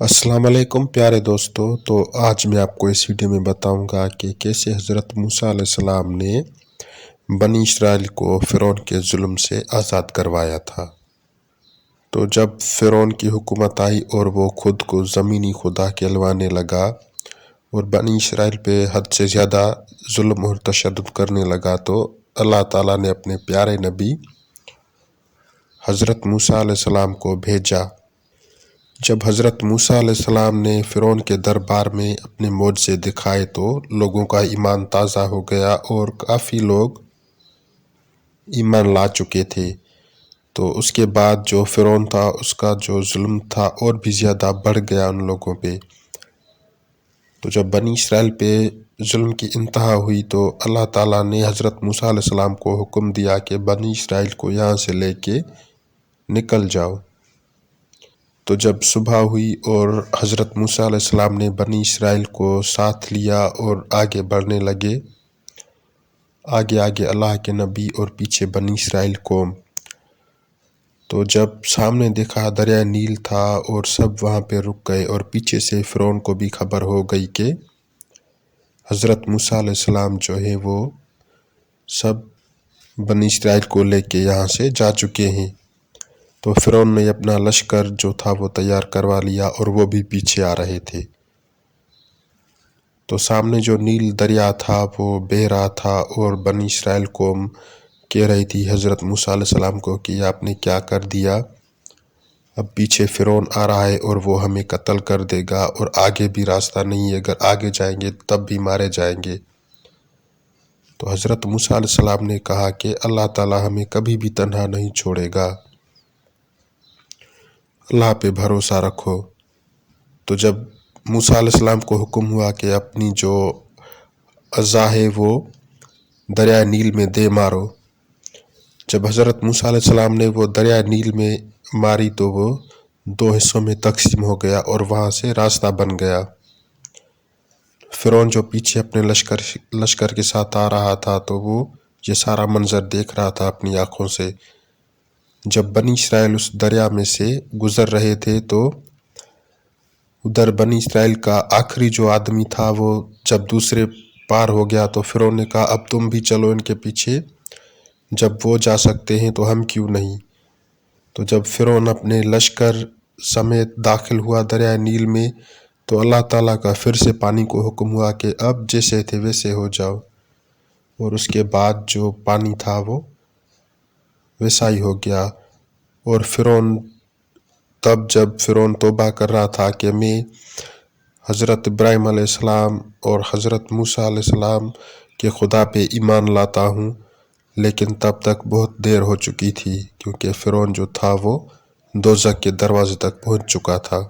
अस्सलाम वालेकुम प्यारे दोस्तों। तो आज मैं आपको इस वीडियो में बताऊंगा कि कैसे हज़रत मूसा अलैहिस्सलाम ने बनी इसराइल को फ़िरौन के जुल्म से आज़ाद करवाया था। तो जब फ़िरौन की हुकूमत आई और वो खुद को ज़मीनी खुदा कहलवाने लगा और बनी इसराइल पे हद से ज़्यादा जुल्म और तशद्दुद करने लगा, तो अल्लाह ताला ने अपने प्यारे नबी हज़रत मूसा अलैहिस्सलाम को भेजा। जब हज़रत मूसा अलैहिस्सलाम ने फ़िरौन के दरबार में अपने मोज़े दिखाए तो लोगों का ईमान ताज़ा हो गया और काफ़ी लोग ईमान ला चुके थे। तो उसके बाद जो फ़िरौन था उसका जो जुल्म था और भी ज़्यादा बढ़ गया उन लोगों पे। तो जब बनी इसराइल पे जुल्म की इंतहा हुई तो अल्लाह ताला ने हज़रत मूसा अलैहिस्सलाम को हुक्म दिया कि बनी इसराइल को यहाँ से लेके निकल जाओ। तो जब सुबह हुई और हज़रत मूसा अलैहिस्सलाम ने बनी इसराइल को साथ लिया और आगे बढ़ने लगे, आगे आगे अल्लाह के नबी और पीछे बनी इसराइल कौम। तो जब सामने देखा दरिया नील था और सब वहाँ पे रुक गए और पीछे से फ़िरौन को भी खबर हो गई कि हज़रत मूसा अलैहिस्सलाम जो है वो सब बनी इसराइल को लेके यहाँ से जा चुके हैं। तो फ़िरौन ने अपना लश्कर जो था वो तैयार करवा लिया और वो भी पीछे आ रहे थे। तो सामने जो नील दरिया था वो बह रहा था और बनी इसराइल कौम कह रही थी हज़रत मूसा अलैहिस्सलाम को कि आपने क्या कर दिया, अब पीछे फ़िरौन आ रहा है और वो हमें कत्ल कर देगा और आगे भी रास्ता नहीं है, अगर आगे जाएंगे तब भी मारे जाएंगे। तो हज़रत मूसा अलैहिस्सलाम ने कहा कि अल्लाह ताला हमें कभी भी तन्हा नहीं छोड़ेगा, अल्लाह पे भरोसा रखो। तो जब मूसा अलैहिस्सलाम को हुक्म हुआ कि अपनी जो अज़ा है वो दरिया नील में दे मारो, जब हज़रत मूसा अलैहिस्सलाम ने वो दरिया नील में मारी तो वो दो हिस्सों में तकसीम हो गया और वहाँ से रास्ता बन गया। फ़िरौन जो पीछे अपने लश्कर के साथ आ रहा था तो वो ये सारा मंज़र देख रहा था अपनी आँखों से। जब बनी इसराइल उस दरिया में से गुज़र रहे थे तो उधर बनी इसराइल का आखिरी जो आदमी था वो जब दूसरे पार हो गया तो फ़िरौन ने कहा अब तुम भी चलो इनके पीछे, जब वो जा सकते हैं तो हम क्यों नहीं। तो जब फ़िरौन अपने लश्कर समेत दाखिल हुआ दरिया नील में तो अल्लाह ताला का फिर से पानी को हुक्म हुआ कि अब जैसे थे वैसे हो जाओ, और उसके बाद जो पानी था वो वैसा ही हो गया। और फ़िरौन तब जब फ़िरौन तौबा कर रहा था कि मैं हज़रत इब्राहीम अलैहिस्सलाम और हज़रत मूसा अलैहिस्सलाम के खुदा पे ईमान लाता हूँ, लेकिन तब तक बहुत देर हो चुकी थी क्योंकि फ़िरौन जो था वो दोज़ख के दरवाज़े तक पहुँच चुका था।